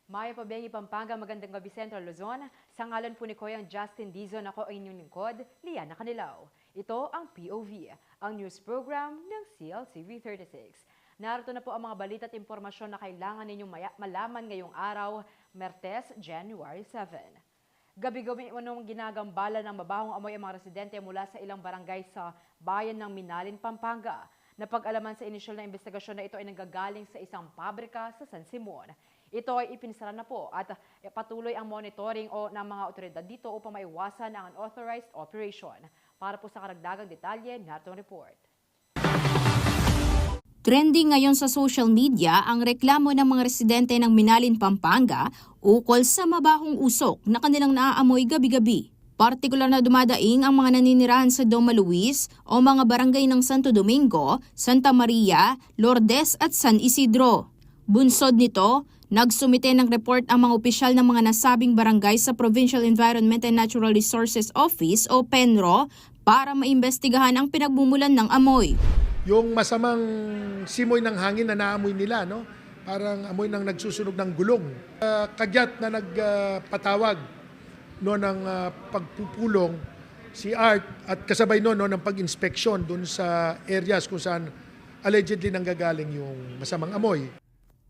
Maya Pabengi, Pampanga, magandang gabi Central Luzon. Sa ngalan po ni Koyang Justin Dizon, ako ay inyong lingkod, Liana Canilaw. Ito ang POV, ang news program ng CLTV 36. Narito na po ang mga balita at impormasyon na kailangan ninyong malaman ngayong araw, Martes, January 7. Gabi-gabi anong ginagambala ng mabahong amoy ang mga residente mula sa ilang barangay sa bayan ng Minalin, Pampanga. Napag-alaman sa inisyal na investigasyon na ito ay nanggagaling sa isang pabrika sa San Simon. Ito ay ipinsara na po at patuloy ang monitoring ng mga otoridad dito upang maiwasan ang unauthorized operation. Para po sa karagdagang detalye, narito ang report. Trending ngayon sa social media ang reklamo ng mga residente ng Minalin, Pampanga ukol sa mabahong usok na kanilang naaamoy gabi-gabi. Partikular na dumadaing ang mga naninirahan sa Doma Luis o mga barangay ng Santo Domingo, Santa Maria, Lourdes at San Isidro. Bunsod nito, nagsumite ng report ang mga opisyal ng mga nasabing barangay sa Provincial Environment and Natural Resources Office o PENRO para maimbestigahan ang pinagmumulan ng amoy. Yung masamang simoy ng hangin na naamoy nila, no? Parang amoy ng nagsusunog ng gulong. Kagyat na nagpatawag ng pagpupulong si Art at kasabay ng pag-inspeksyon dun sa areas kung saan allegedly nanggagaling yung masamang amoy.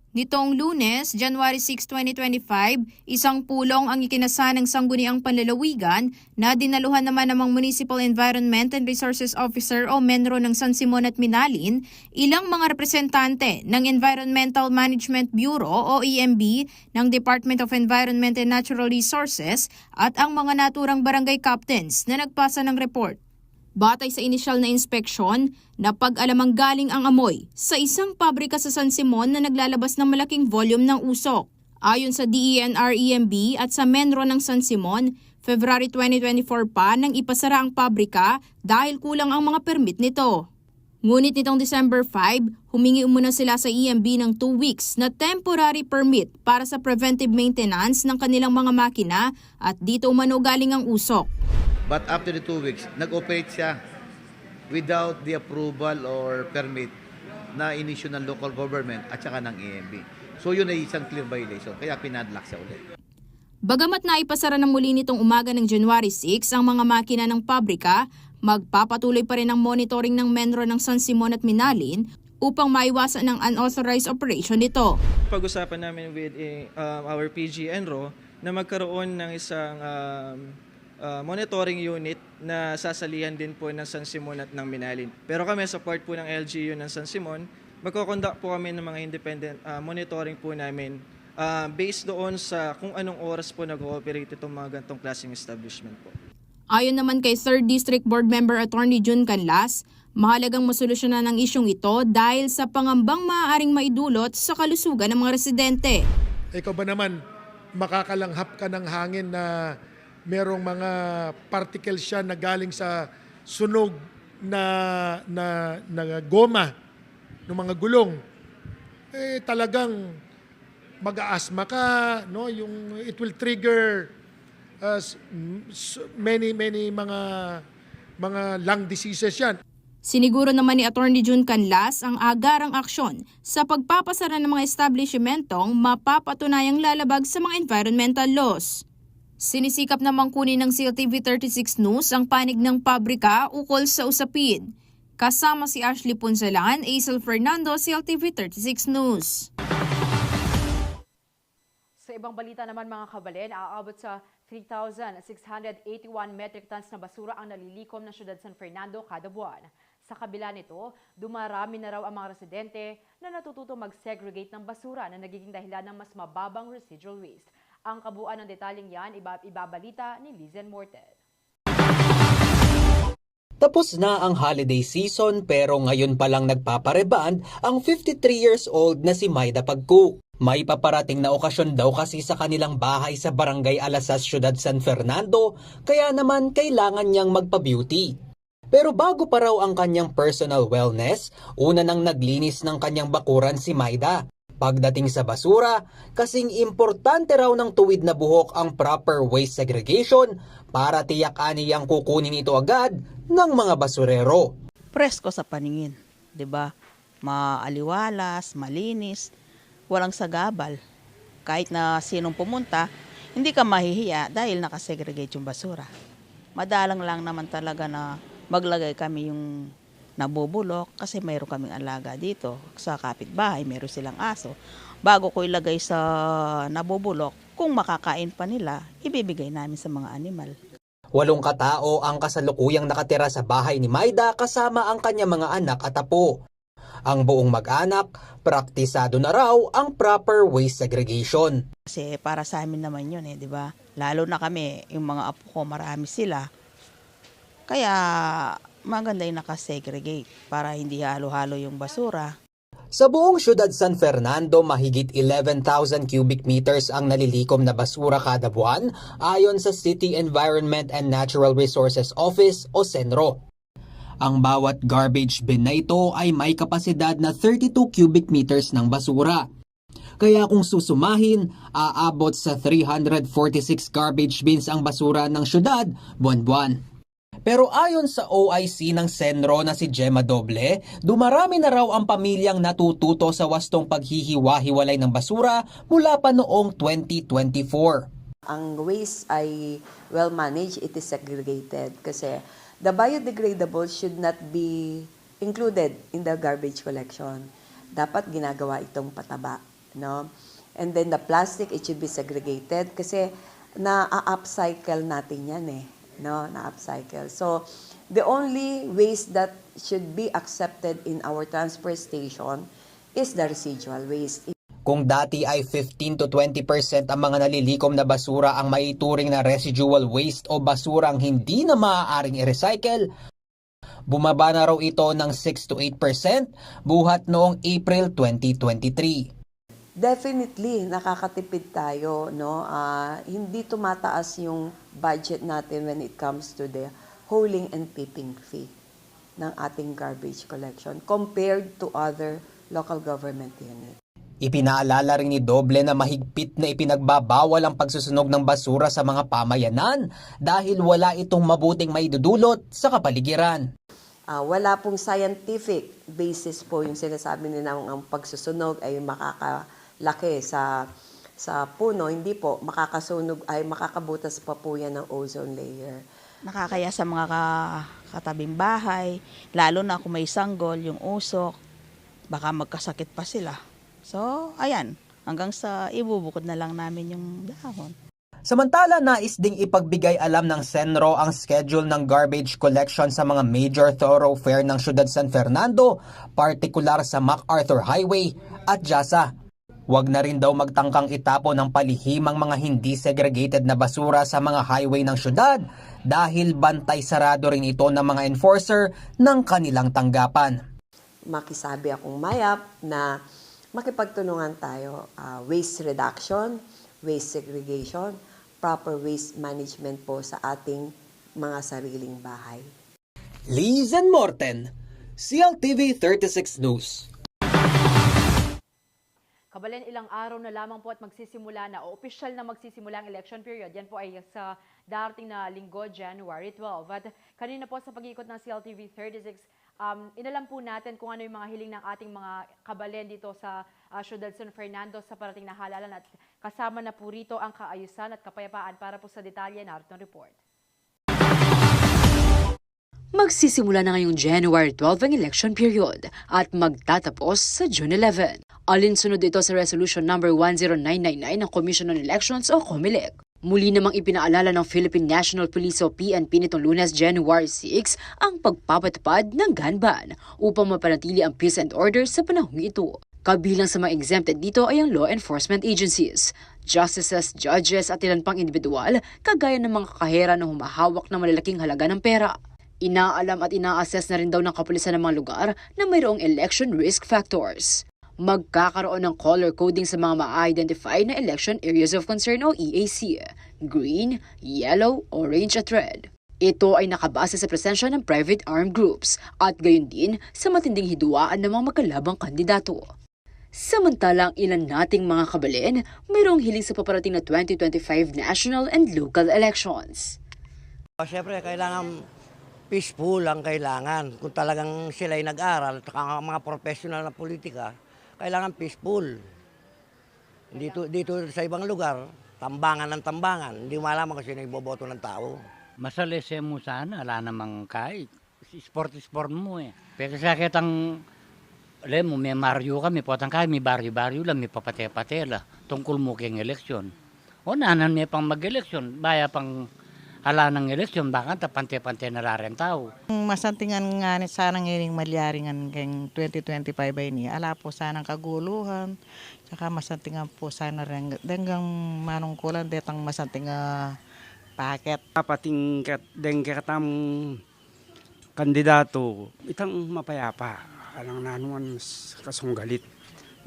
Nitong Lunes, January 6, 2025, isang pulong ang ikinasa ng Sangguniang Panlalawigan na dinaluhan naman ng Municipal Environment and Resources Officer o MENRO ng San Simon at Minalin, ilang mga representante ng Environmental Management Bureau o EMB ng Department of Environment and Natural Resources at ang mga naturang barangay captains na nagpasa ng report. Batay sa inisyal na inspeksyon, napag-alamang galing ang amoy sa isang pabrika sa San Simon na naglalabas ng malaking volume ng usok. Ayon sa DENR-EMB at sa MENRO ng San Simon, February 2024 pa nang ipasara ang pabrika dahil kulang ang mga permit nito. Ngunit nitong December 5, humingi umuna sila sa EMB ng 2 weeks na temporary permit para sa preventive maintenance ng kanilang mga makina at dito umano galing ang usok. But after the 2 weeks, nag-operate siya without the approval or permit na inisyu ng local government at saka ng EMB. So yun ay isang clear violation, kaya pinadlock siya ulit. Bagamat naipasara na muli nitong umaga ng January 6 ang mga makina ng pabrika, magpapatuloy pa rin ang monitoring ng MENRO ng San Simon at Minalin upang maiwasan ang unauthorized operation nito. Pag-usapan namin with our PG&RO na magkaroon ng isang monitoring unit na sasalihan din po ng San Simon at ng Minalin. Pero kami, support po ng LGU ng San Simon, magkoconduct po kami ng mga independent monitoring po namin based doon sa kung anong oras po nag-ooperate itong mga gantong klaseng establishment po. Ayon naman kay 3rd District Board Member Attorney June Canlas, mahalagang masolusyonan ang isyong ito dahil sa pangambang maaaring maidulot sa kalusugan ng mga residente. Ikaw ba naman makakalanghap ka ng hangin na merong mga particles siya na galing sa sunog na goma ng mga gulong, talagang mag-aasma ka, no? It will trigger many mga lung diseases yan. Siniguro naman ni Attorney June Canlas ang agarang aksyon sa pagpapasara ng mga establishmentong mapapatunayang lalabag sa mga environmental laws. Sinisikap namang kunin ng CLTV 36 News ang panig ng pabrika ukol sa usapin. Kasama si Ashley Punsalan, Aisel Fernando, CLTV 36 News. Sa ibang balita naman mga kabalen, aabot sa 3,681 metric tons na basura ang nalilikom ng siyudad San Fernando kada buwan. Sa kabila nito, dumarami na raw ang mga residente na natututo mag-segregate ng basura na nagiging dahilan ng mas mababang residual waste. Ang kabuuan ng detalyeng yan, ibabalita ni Lizen Mortel. Tapos na ang holiday season pero ngayon pa lang nagpapareband ang 53 years old na si Maida Pagcook. May paparating na okasyon daw kasi sa kanilang bahay sa Barangay Alasas, Ciudad San Fernando, kaya naman kailangan niyang magpa-beauty. Pero bago pa raw ang kanyang personal wellness, una nang naglinis ng kanyang bakuran si Maida. Pagdating sa basura, kasing importante raw ng tuwid na buhok ang proper waste segregation para tiyak aniyang kukunin ito agad ng mga basurero. Presko sa paningin, 'di ba? Maaliwalas, malinis, walang sagabal. Kahit na sinong pumunta, hindi ka mahihiya dahil nakasegregate yung basura. Madalang lang naman talaga na maglagay kami yung nabubulok kasi mayroon kaming alaga dito. Sa kapitbahay, mayroon silang aso. Bago ko ilagay sa nabubulok, kung makakain pa nila, ibibigay namin sa mga animal. 8 katao ang kasalukuyang nakatira sa bahay ni Maida kasama ang kanyang mga anak at apo. Ang buong mag-anak, praktisado na raw ang proper waste segregation. Kasi para sa amin naman yun di ba? Lalo na kami, yung mga apo ko, marami sila. Kaya maganda yung nakasegregate para hindi halo-halo yung basura. Sa buong siyudad San Fernando, mahigit 11,000 cubic meters ang nalilikom na basura kada buwan ayon sa City Environment and Natural Resources Office o CENRO. Ang bawat garbage bin na ito ay may kapasidad na 32 cubic meters ng basura. Kaya kung susumahin, aabot sa 346 garbage bins ang basura ng siyudad buwan-buwan. Pero ayon sa OIC ng CENRO na si Gemma Doble, dumarami na raw ang pamilyang natututo sa wastong paghihiwa-hiwalay ng basura mula pa noong 2024. Ang waste ay well managed, it is segregated kasi the biodegradable should not be included in the garbage collection. Dapat ginagawa itong pataba, no? And then the plastic, it should be segregated kasi na-upcycle natin yan no, na-upcycle. So, the only waste that should be accepted in our transfer station is the residual waste. Kung dati ay 15 to 20% ang mga nalilikom na basura ang maituring na residual waste o basurang hindi na maaaring i-recycle, bumaba na raw ito ng 6 to 8% buhat noong April 2023. Definitely, nakakatipid tayo, no? Hindi tumataas yung budget natin when it comes to the hauling and tipping fee ng ating garbage collection compared to other local government units. Ipinaalala rin ni Doble na mahigpit na ipinagbabawal ang pagsusunog ng basura sa mga pamayanan dahil wala itong mabuting maidudulot sa kapaligiran. Wala pong scientific basis po yung sinasabi nila ang pagsusunog ay makakalaki sa puno. Hindi po, makakasunog ay makakabutas pa po yan ng ozone layer. Nakakaya sa mga katabing bahay, lalo na kung may sanggol, yung usok, baka magkasakit pa sila. So, ayan, hanggang sa ibubukod na lang namin yung dahon. Samantala, nais ding ipagbigay alam ng CENRO ang schedule ng garbage collection sa mga major thoroughfare ng siyudad San Fernando, partikular sa MacArthur Highway at Jasa. Huwag na rin daw magtangkang itapo ng palihimang mga hindi segregated na basura sa mga highway ng siyudad dahil bantay sarado rin ito ng mga enforcer ng kanilang tanggapan. Makisabi akong mayap na makipagtulungan tayo, waste reduction, waste segregation, proper waste management po sa ating mga sariling bahay. Lizen Morten, CLTV 36 News. Kabalen, ilang araw na lamang po at magsisimula na o opisyal na magsisimula ang election period. Yan po ay sa darating na linggo, January 12. At kanina po sa pag-iikot ng CLTV 36, inalam po natin kung ano yung mga hiling ng ating mga kabalen dito sa Ciudad San Fernando sa parating na halalan at kasama na po rito ang kaayusan at kapayapaan. Para po sa detalye, narito ang report. Magsisimula na ngayong January 12 ang election period at magtatapos sa June 11. Alinsunod ito sa Resolution number 10999 ng Commission on Elections o COMELEC. Muli namang ipinaalala ng Philippine National Police o PNP nitong Lunes, January 6 ang pagpapatupad ng gun ban upang mapanatili ang peace and order sa panahong ito. Kabilang sa mga exempted dito ay ang law enforcement agencies, justices, judges at ilan pang individual kagaya ng mga kahera na humahawak ng malalaking halaga ng pera. Inaalam at ina-assess na rin daw ng kapulisan ng mga lugar na mayroong election risk factors. Magkakaroon ng color coding sa mga ma-identify na election areas of concern o EAC, green, yellow, orange at red. Ito ay nakabase sa presensya ng private armed groups at gayon din sa matinding hidwaan ng mga magkalabang kandidato. Samantalang ilan nating mga kabalen, mayroong hiling sa paparating na 2025 national and local elections. Siyempre, kailangan peaceful ang kailangan. Kung talagang sila ay nag-aral, at mga professional na politika, kailangan peaceful. Dito sa ibang lugar, tambangan ng tambangan. Hindi malaman kung sino yung boboto ng tao. Masalese mo sana, wala namang kahit. Sport mo eh. Pero sa kitang, alam mo, may Mario kami, potang kami, may baryo-baryo lang, may papate-pate lang. Tungkol mo kayong eleksyon. O nanan may pang mag-eleksyon, baya pang ala ng eleksyon, baka pante-pante na rin tao. Masantingan nga ni sanang iring malyaringan keng 2025 ay niya. Ala po sanang kaguluhan. Tsaka masantingan po sana rin. Denggang manungkulan detang masantingan paket. Pating dengkatam kandidato, itang mapayapa. Alang nanuan kasunggalit.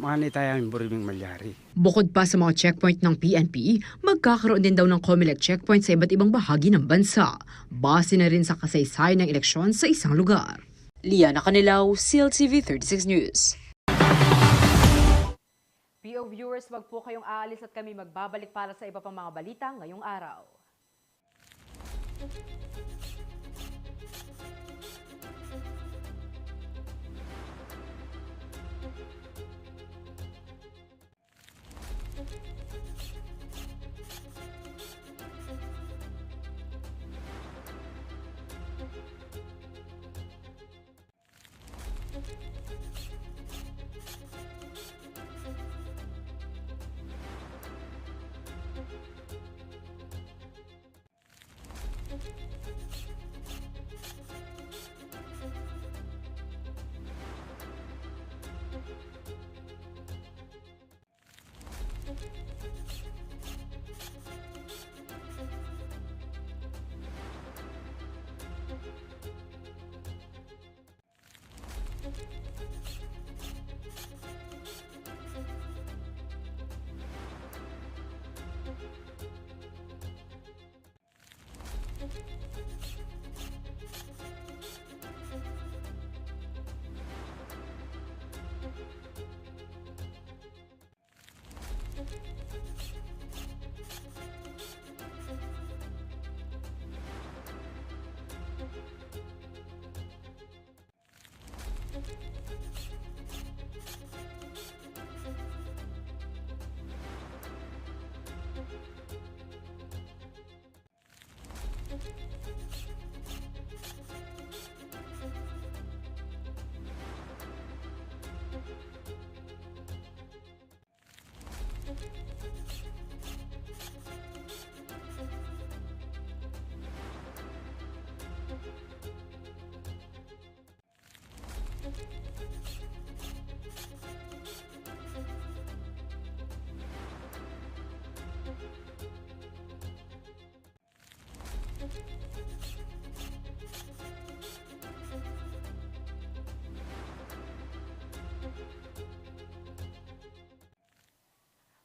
Mga tayang buriming malyari. Bukod pa sa mga checkpoint ng PNP, magkakaroon din daw ng COMELEC checkpoint sa iba't ibang bahagi ng bansa. Base na rin sa kasaysayan ng eleksyon sa isang lugar. Liana Canilaw, CLTV 36 News. PO viewers, wag po kayong aalis at kami magbabalik para sa iba pang mga balita ngayong araw.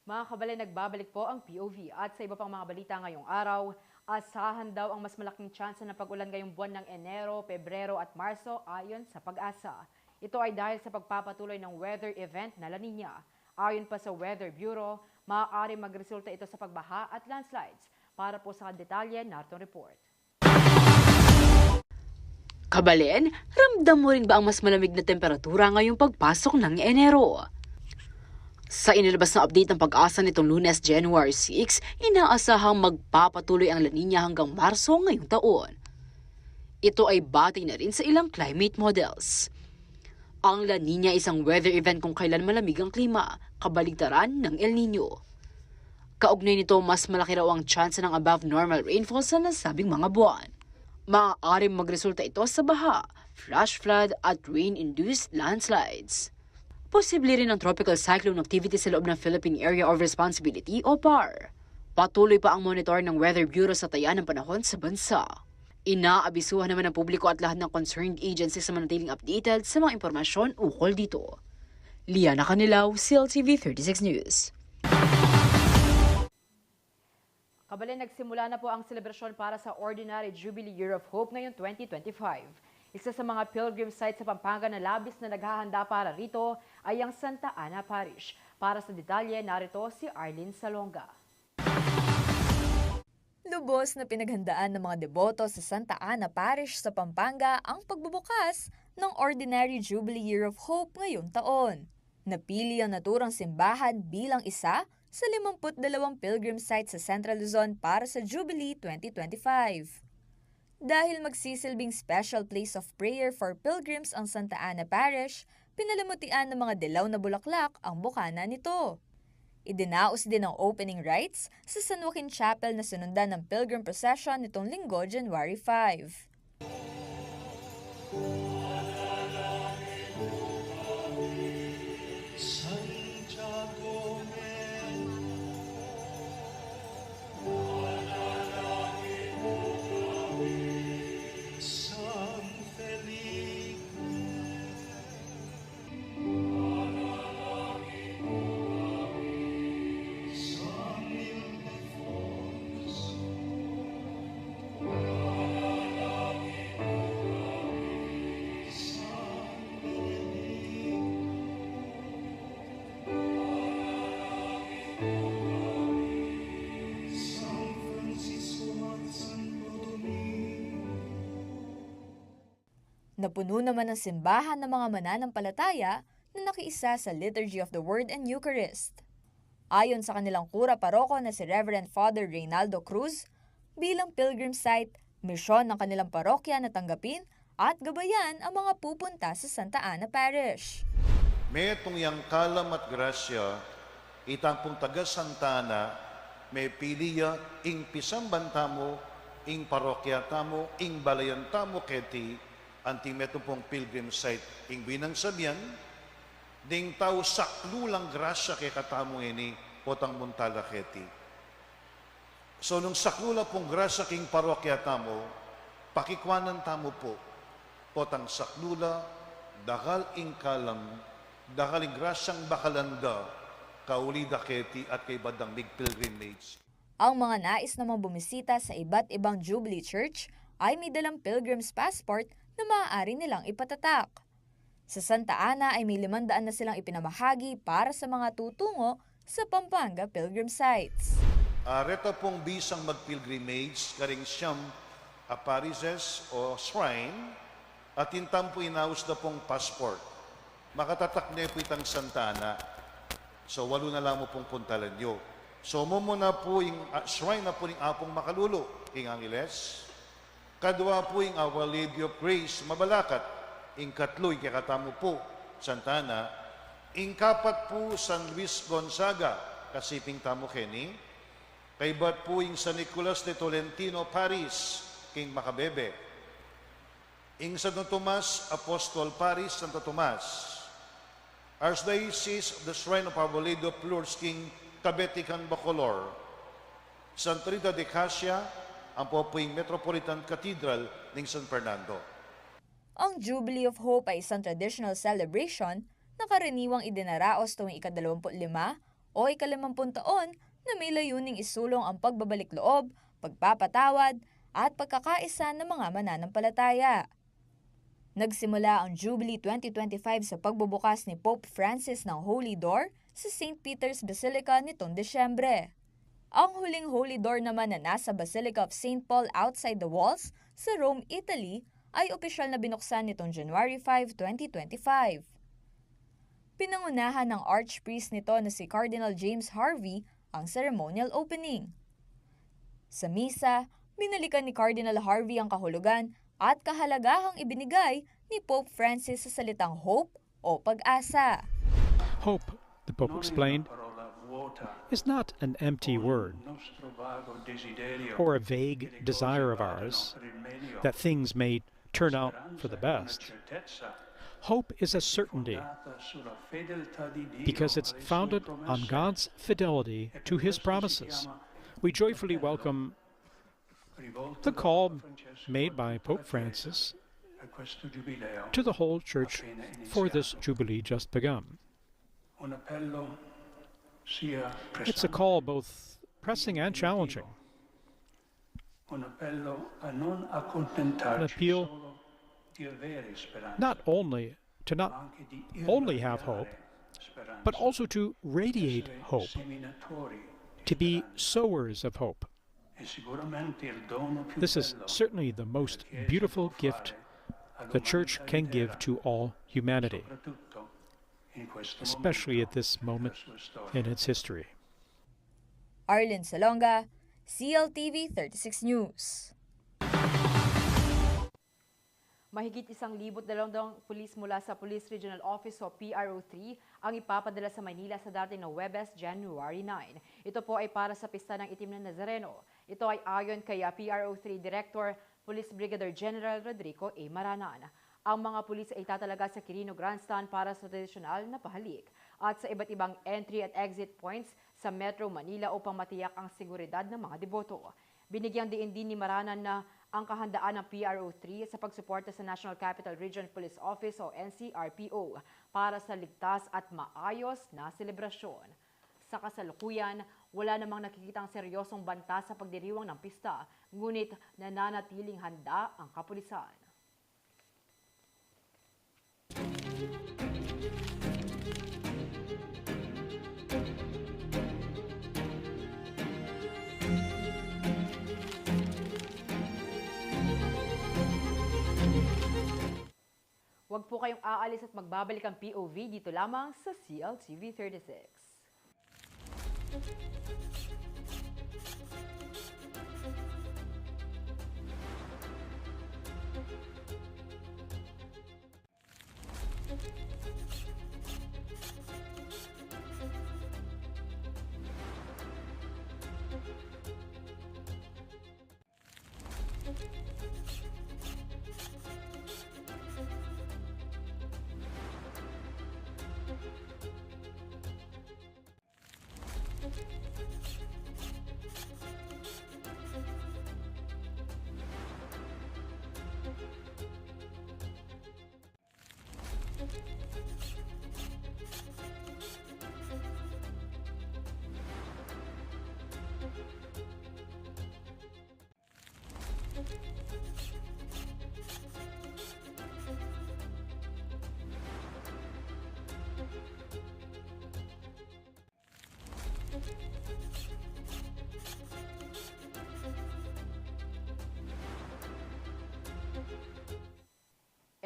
Mga kabale, nagbabalik po ang POV at sa iba pang mga balita ngayong araw, asahan daw ang mas malaking tsansa ng pag-ulan ngayong buwan ng Enero, Pebrero at Marso ayon sa Pag-asa. Ito ay dahil sa pagpapatuloy ng weather event na La Nina. Ayon pa sa Weather Bureau, maaari magresulta ito sa pagbaha at landslides. Para po sa detalye, narito report. Kabalen, ramdam mo rin ba ang mas malamig na temperatura ngayong pagpasok ng Enero? Sa inilabas na update ng Pag-asa nitong Lunes, January 6, inaasahang magpapatuloy ang La Nina hanggang Marso ngayong taon. Ito ay batay na rin sa ilang climate models. Ang La Nina ay isang weather event kung kailan malamig ang klima, kabaligtaran ng El Nino. Kaugnay nito, mas malaki raw ang tsansa ng above normal rainfall sa nasabing mga buwan. Maaaring magresulta ito sa baha, flash flood at rain-induced landslides. Posible rin ang tropical cyclone activity sa loob ng Philippine Area of Responsibility o PAR. Patuloy pa ang monitor ng Weather Bureau sa taya ng panahon sa bansa. Inaabisuhan naman ng publiko at lahat ng concerned agencies sa manatiling updated sa mga impormasyon ukol dito. Liana Canilaw, CLTV 36 News. Kabale, nagsimula na po ang selebrasyon para sa Ordinary Jubilee Year of Hope ngayong 2025. Isa sa mga pilgrim sites sa Pampanga na labis na naghahanda para rito ay ang Santa Ana Parish. Para sa detalye, narito si Arlene Salonga. Lubos na pinaghandaan ng mga deboto sa Santa Ana Parish sa Pampanga ang pagbubukas ng Ordinary Jubilee Year of Hope ngayong taon. Napili ang naturang simbahan bilang isa sa 52 pilgrim sites sa Central Luzon para sa Jubilee 2025. Dahil magsisilbing special place of prayer for pilgrims ang Santa Ana Parish, pinalamutian ng mga dilaw na bulaklak ang bukana nito. Idinaos din ang opening rites sa San Joaquin Chapel na sinundan ng pilgrim procession nitong linggo, January 5. Napuno naman ang simbahan ng mga mananampalataya na nakiisa sa Liturgy of the Word and Eucharist. Ayon sa kanilang kura paroko na si Reverend Father Reynaldo Cruz, bilang pilgrim site, misyon ng kanilang parokya na tanggapin at gabayan ang mga pupunta sa Santa Ana Parish. May itong yang kalam at grasya, itampong taga Santa Ana, may piliya ing pisamban tamo, ing parokya tamo, ing balayan tamo keti, anting meto pong pilgrim site ing binang sabyan, ding tao saklulang grasya kay katamong ini, potang muntala keti. So nung saklula pong grasya king parokya tamo, pakikwanan tamo po, potang saklula, dakal ing kalam, dakal ing grasyang bakalanda, kaulida keti at kay badang big pilgrimage. Ang mga nais namang bumisita sa iba't ibang Jubilee Church ay may dalang pilgrim's passport na maaari nilang ipatatak. Sa Santa Ana ay may 500 na silang ipinamahagi para sa mga tutungo sa Pampanga Pilgrim Sites. Reta pong bisang mag-pilgrimage, karing siyam parishes o shrine, at intam po inaus na pong passport. Makatatak na po itang Santa Ana. So, 8 na lang mo pong puntalan nyo. So, muna po yung shrine na po ng Apong Makalulo, King Angeles. Kadwa po yung Our Lady of Grace, Mabalakat. Ing katloy, kakatamo po, Santa Ana. Ing kapat po, San Luis Gonzaga, Kasiping Tamo Kenny. Kaibat po yung San Nicolas de Tolentino, Paris, King Macabebe. Ing Santo Tomas, Apostol Paris, Santo Tomas. Archdiocese of the Shrine of Our Lady of Lourdes, King Cabetican Bacolor. Santa Rita de Casia, ang Popoing Metropolitan Cathedral ng San Fernando. Ang Jubilee of Hope ay isang traditional celebration na karaniwang idinaraos tuwing ika-25 o ika-50 taon na may layuning isulong ang pagbabalik loob, pagpapatawad, at pagkakaisa ng mga mananampalataya. Nagsimula ang Jubilee 2025 sa pagbubukas ni Pope Francis ng Holy Door sa St. Peter's Basilica nitong Desyembre. Ang huling Holy Door naman na nasa Basilica of St. Paul outside the walls sa Rome, Italy ay opisyal na binuksan nitong January 5, 2025. Pinangunahan ng Archpriest nito na si Cardinal James Harvey ang ceremonial opening. Sa misa, binalikan ni Cardinal Harvey ang kahulugan at kahalagahang ibinigay ni Pope Francis sa salitang hope o pag-asa. Hope, the Pope explained, is not an empty word or a vague desire of ours that things may turn out for the best. Hope is a certainty because it's founded on God's fidelity to His promises. We joyfully welcome the call made by Pope Francis to the whole Church for this Jubilee just begun. It's a call both pressing and challenging. An appeal not only have hope, but also to radiate hope, to be sowers of hope. This is certainly the most beautiful gift the Church can give to all humanity, especially at this moment in its history. Arlene Salonga, CLTV 36 News. Mahigit 1,200 pulis mula sa Police Regional Office o PRO3 ang ipapadala sa Maynila sa darating na Huwebes, January 9. Ito po ay para sa Pista ng Itim na Nazareno. Ito ay ayon kay PRO3 Director Police Brigadier General Rodrigo A. Maranan. Ang mga pulis ay tatalaga sa Quirino Grandstand para sa tradisyonal na pahalik at sa iba't ibang entry at exit points sa Metro Manila upang matiyak ang seguridad ng mga deboto. Binigyang diin din ni Maranan na ang kahandaan ng PRO3 sa pagsuporta sa National Capital Region Police Office o NCRPO para sa ligtas at maayos na selebrasyon. Sa kasalukuyan, wala namang nakikitang seryosong banta sa pagdiriwang ng pista, ngunit nananatiling handa ang kapulisan. Huwag po kayong aalis at magbabalik ang POV dito lamang sa CLTV 36.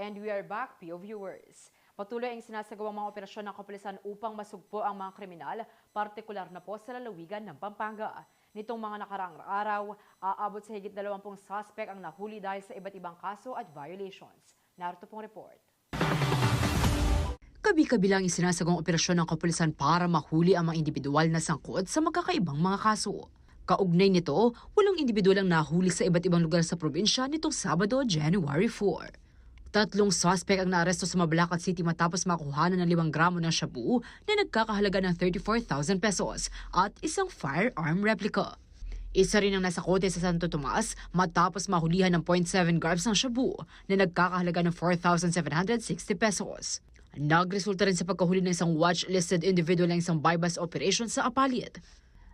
And we are back, PO viewers. Patuloy ang sinasagawang mga operasyon ng kapulisan upang masugpo ang mga kriminal, partikular na po sa lalawigan ng Pampanga. Nitong mga nakaraang araw, aabot sa higit 20 suspect ang nahuli dahil sa iba't ibang kaso at violations. Narito pong report. Kabi-kabilang isinasagawang operasyon ng kapulisan para mahuli ang mga individual na sangkot sa magkakaibang mga kaso. Kaugnay nito, walang individual ang nahuli sa iba't ibang lugar sa probinsya nitong Sabado, January 4. 3 suspect ang naaresto sa Mabalacat City matapos makuhanan ng 5 gramo ng shabu na nagkakahalaga ng 34,000 pesos at isang firearm replica. Isa rin ang nasa kote sa Santo Tomas matapos mahulihan ng 0.7 grams ng shabu na nagkakahalaga ng 4,760 pesos. Nagresulta rin sa pagkahuli ng isang watch-listed individual ng isang buy-bust operation sa Apalit.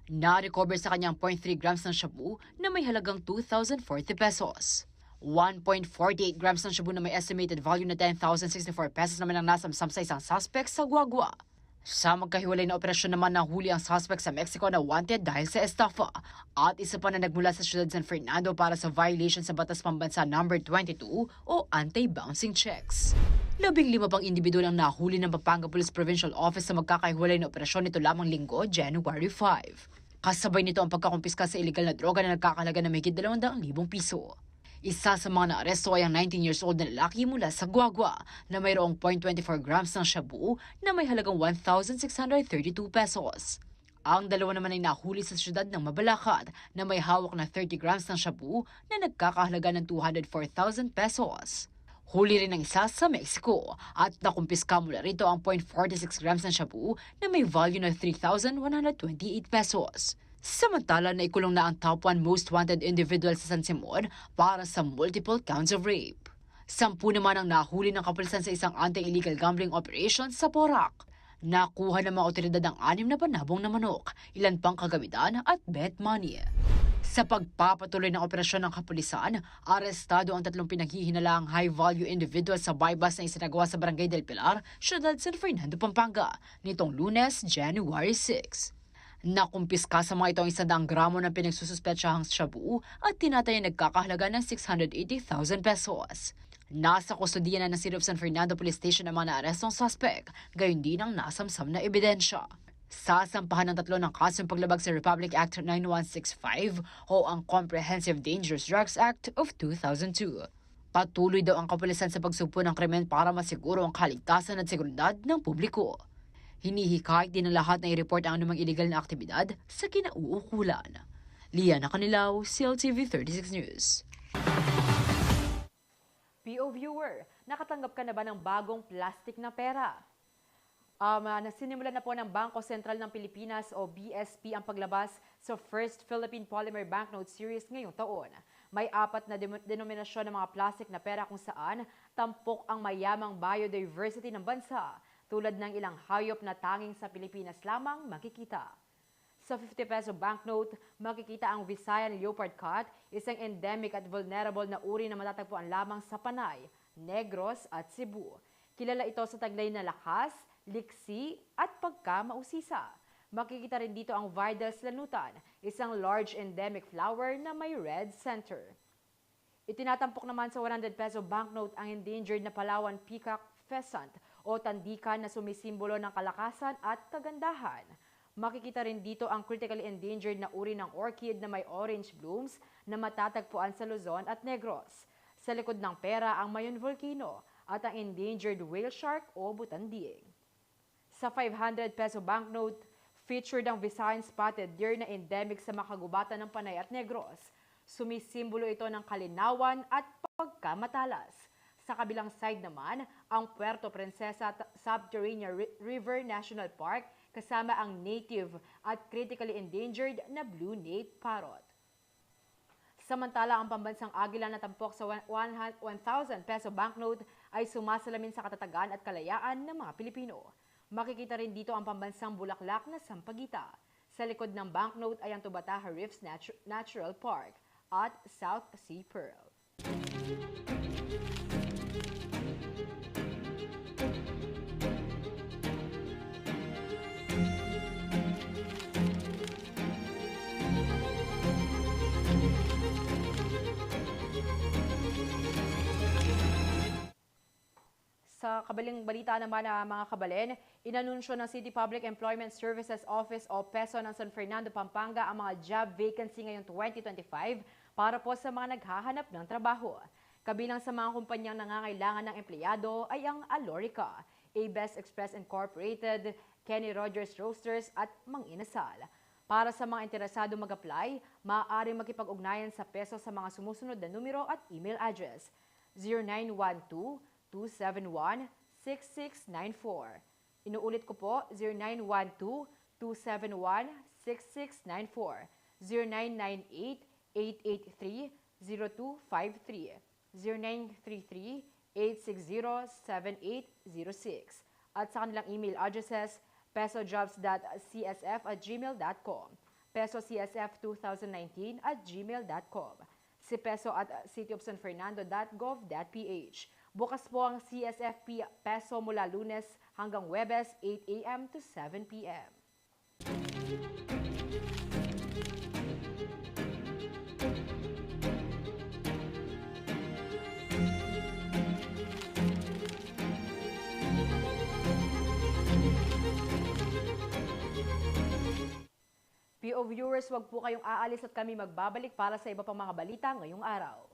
Na-recover sa kanyang 0.3 grams ng shabu na may halagang 2,040 pesos. 1.48 grams ng shabu na may estimated value na 10,064 pesos naman ang nasamsam sa isang suspect sa Guagua. Sa magkahiwalay na operasyon naman nahuli ang suspect sa Mexico na wanted dahil sa estafa at isa pa na nagmula sa siyudad San Fernando para sa violation sa Batas Pambansa No. 22 o anti-bouncing checks. 15 pang individual ang nahuli ng Pampanga Police Provincial Office sa magkakahiwalay na operasyon nito lamang linggo, January 5. Kasabay nito ang pagkakumpiska sa illegal na droga na nagkakahalaga ng mahigit 200,000 piso. Isa sa mga naaresto ay ang 19 years old na lalaki mula sa Guagua na mayroong 0.24 grams ng shabu na may halagang 1,632 pesos. Ang dalawa naman ay nahuli sa siyudad ng Mabalacat na may hawak na 30 grams ng shabu na nagkakahalaga ng 204,000 pesos. Huli rin ang isa sa Mexico at nakumpiska mula rito ang 0.46 grams ng shabu na may value na 3,128 pesos. Samantala, naikulong na ang top 1 most wanted individual sa San Simon para sa multiple counts of rape. 10 naman ang nahuli ng kapulisan sa isang anti-illegal gambling operation sa Porac. Nakuha ng mga otoridad ang 6 na panabong na manok, ilan pang kagamitan at bet money. Sa pagpapatuloy ng operasyon ng kapulisan, arestado ang 3 pinaghihinalaang high-value individual sa buy-bust na isinagawa sa Barangay del Pilar, Ciudad San Fernando, Pampanga, nitong Lunes, January 6. Nakumpiska sa mga ito ang 100 gramo ng pinagsususpetsahang shabu at tinatayang nagkakahalaga ng 680,000 pesos. Nasa kustodiya na ng City of San Fernando Police Station ang mga naarestong suspect, gayon din ang nasamsam na ebidensya. Sasampahan ng 3 ng kasong paglabag sa Republic Act 9165 o ang Comprehensive Dangerous Drugs Act of 2002. Patuloy daw ang kapulisan sa pagsugpo ng krimen para masiguro ang kaligtasan at seguridad ng publiko. Hinihikayat din ng lahat na i-report ang anumang illegal na aktibidad sa kinauukulan. Liana Canilaw, CLTV 36 News. PO viewer, nakatanggap ka na ba ng bagong plastic na pera? Nasinimulan na po ng Bangko Sentral ng Pilipinas o BSP ang paglabas sa First Philippine Polymer Banknote Series ngayong taon. May 4 na denominasyon ng mga plastic na pera kung saan tampok ang mayamang biodiversity ng bansa, tulad ng ilang hayop na tanging sa Pilipinas lamang makikita. Sa 50 peso banknote, makikita ang Visayan leopard cat, isang endemic at vulnerable na uri na matatagpuan lamang sa Panay, Negros at Cebu. Kilala ito sa taglay na lakas, liksi at pagkamausisa. Makikita rin dito ang Vidal's lanutan, isang large endemic flower na may red center. Itinatampok naman sa 100 peso banknote ang endangered na Palawan peacock pheasant o tandikan na sumisimbolo ng kalakasan at kagandahan. Makikita rin dito ang critically endangered na uri ng orchid na may orange blooms na matatagpuan sa Luzon at Negros. Sa likod ng pera ang Mayon volcano at ang endangered whale shark o butandiing. Sa 500 peso banknote, featured ang Visayan spotted deer na endemic sa makagubatan ng Panay at Negros. Sumisimbolo ito ng kalinawan at pagkamatalas. Sa kabilang side naman, ang Puerto Princesa Subterranean River National Park kasama ang native at critically endangered na blue nape parrot. Samantala, ang pambansang agila na tampok sa 1,000 peso banknote ay sumasalamin sa katatagan at kalayaan ng mga Pilipino. Makikita rin dito ang pambansang bulaklak na sampagita. Sa likod ng banknote ay ang Tubataha Reefs Natural Park at South Sea Pearl. Sa kabaling balita naman na mga kabalen, inanunsyo ng City Public Employment Services Office o PESO ng San Fernando, Pampanga ang mga job vacancy ngayong 2025 para po sa mga naghahanap ng trabaho. Kabilang sa mga kumpanyang nangangailangan ng empleyado ay ang Alorica, A-Best Express Incorporated, Kenny Rogers Roasters at Mang Inasal. Para sa mga interesado mag-apply, maaaring makipag-ugnayan sa PESO sa mga sumusunod na numero at email address: 0912-271-6694. Inuulit ko po, 0912-271-6694, 0998-883-0253, 0933-860-7806, at sa kanilang email addresses pesojobs.csf@gmail.com, pesocsf2019@gmail.com, si peso at cityofsanfernando.gov.ph. Bukas po ang CSFP Peso mula Lunes hanggang Huwebes, 8 a.m. to 7 p.m. PO viewers, wag po kayong aalis at kami magbabalik para sa iba pang mga balita ngayong araw.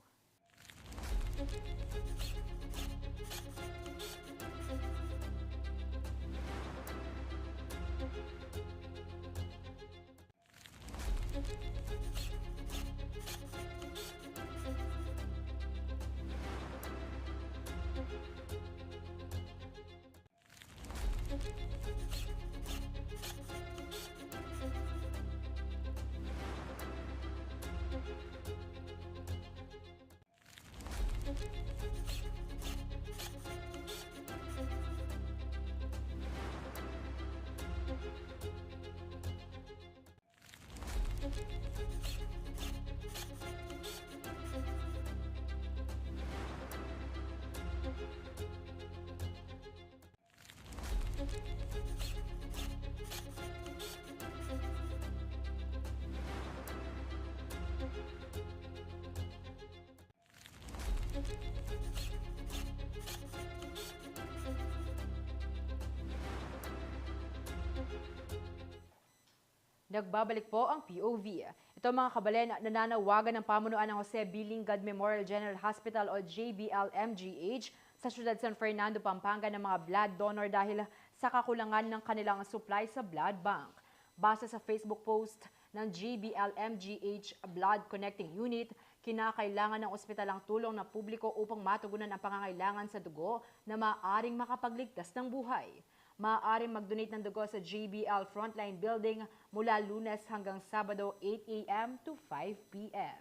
Nagbabalik po ang POV. Ito mga kabalen, nananawagan ng pamunuan ng Jose B. Lingad Memorial General Hospital o JBL-MGH sa Ciudad San Fernando, Pampanga ng mga blood donor dahil sa kakulangan ng kanilang supply sa blood bank. Base sa Facebook post ng JBL-MGH Blood Connecting Unit, kinakailangan ng ospital ang tulong ng publiko upang matugunan ang pangangailangan sa dugo na maaaring makapagligtas ng buhay. Maaaring mag-donate ng dugo sa JBL Frontline Building mula Lunes hanggang Sabado 8 a.m. to 5 p.m.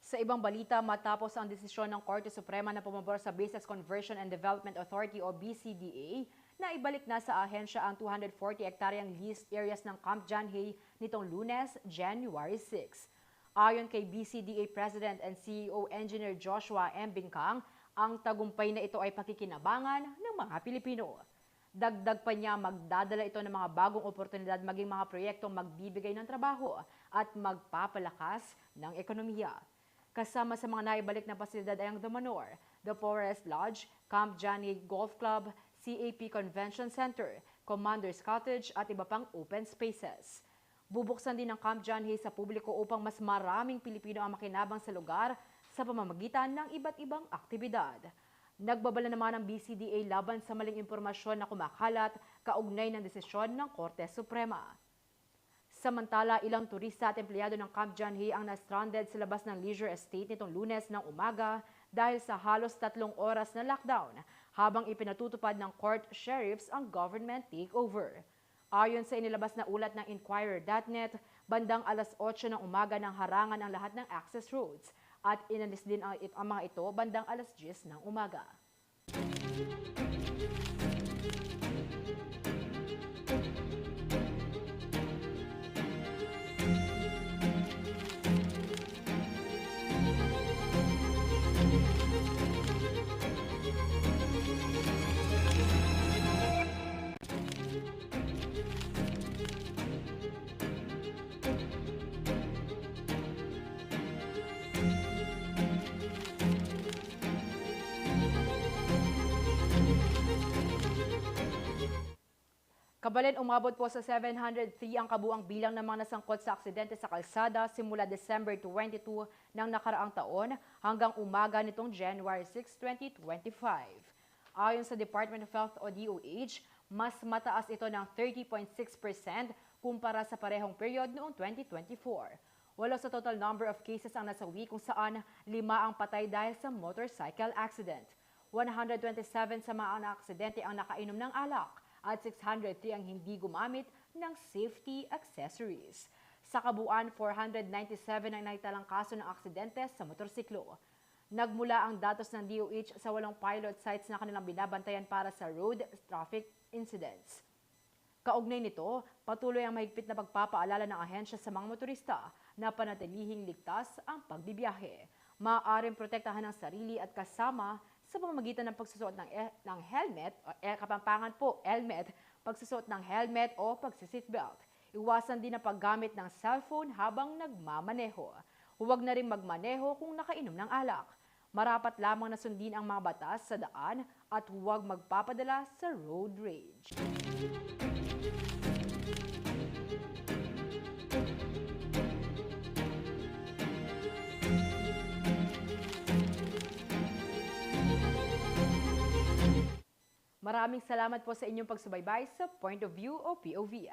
Sa ibang balita, matapos ang desisyon ng Korte Suprema na pumabor sa Business Conversion and Development Authority o BCDA na ibalik na sa ahensya ang 240 hektaryang leased areas ng Camp John Hay nitong Lunes, January 6. Ayon kay BCDA President and CEO Engineer Joshua M. Bingkang, ang tagumpay na ito ay pakikinabangan ng mga Pilipino. Dagdag pa niya, magdadala ito ng mga bagong oportunidad maging mga proyektong magbibigay ng trabaho at magpapalakas ng ekonomiya. Kasama sa mga naibalik na pasilidad ay ang The Manor, The Forest Lodge, Camp John Hay Golf Club, CAP Convention Center, Commander's Cottage at iba pang open spaces. Bubuksan din ang Camp John Hay sa publiko upang mas maraming Pilipino ang makinabang sa lugar sa pamamagitan ng iba't ibang aktibidad. Nagbabala naman ang BCDA laban sa maling impormasyon na kumakalat kaugnay ng desisyon ng Korte Suprema. Samantala, ilang turista at empleyado ng Camp John Hay ang na-stranded sa labas ng leisure estate nitong Lunes ng umaga dahil sa halos 3 oras na lockdown habang ipinatutupad ng court sheriffs ang government takeover. Ayon sa inilabas na ulat ng Inquirer.net, bandang alas 8 ng umaga nang harangan ang lahat ng access roads at inalis din ang mga ito bandang alas 10 ng umaga. Kabalen, umabot po sa 703 ang kabuang bilang ng mga nasangkot sa aksidente sa kalsada simula December 22 ng nakaraang taon hanggang umaga nitong January 6, 2025. Ayon sa Department of Health o DOH, mas mataas ito ng 30.6% kumpara sa parehong period noong 2024. Walo sa total number of cases ang nasawi kung saan 5 ang patay dahil sa motorcycle accident. 127 sa mga aksidente ang nakainom ng alak at 603 ang hindi gumamit ng safety accessories. Sa kabuuan, 497 ang naitalang kaso ng aksidente sa motorsiklo. Nagmula ang datos ng DOH sa 8 pilot sites na kanilang binabantayan para sa road traffic incidents. Kaugnay nito, patuloy ang mahigpit na pagpapaalala ng ahensya sa mga motorista na panatilihing ligtas ang pagbibiyahe. Maaaring protektahan ang sarili at kasama sa pamamagitan ng pagsusuot ng helmet, kapampangan po, helmet, pagsusuot ng helmet o pagsiseatbelt. Iwasan din ang paggamit ng cellphone habang nagmamaneho. Huwag na rin magmaneho kung nakainom ng alak. Marapat lamang na sundin ang mga batas sa daan at huwag magpapadala sa road rage. Maraming salamat po sa inyong pagsubaybay sa Point of View o POV.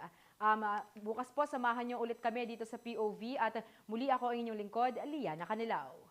Bukas po, samahan niyo ulit kami dito sa POV at muli ako ang inyong lingkod, Liana Canilao.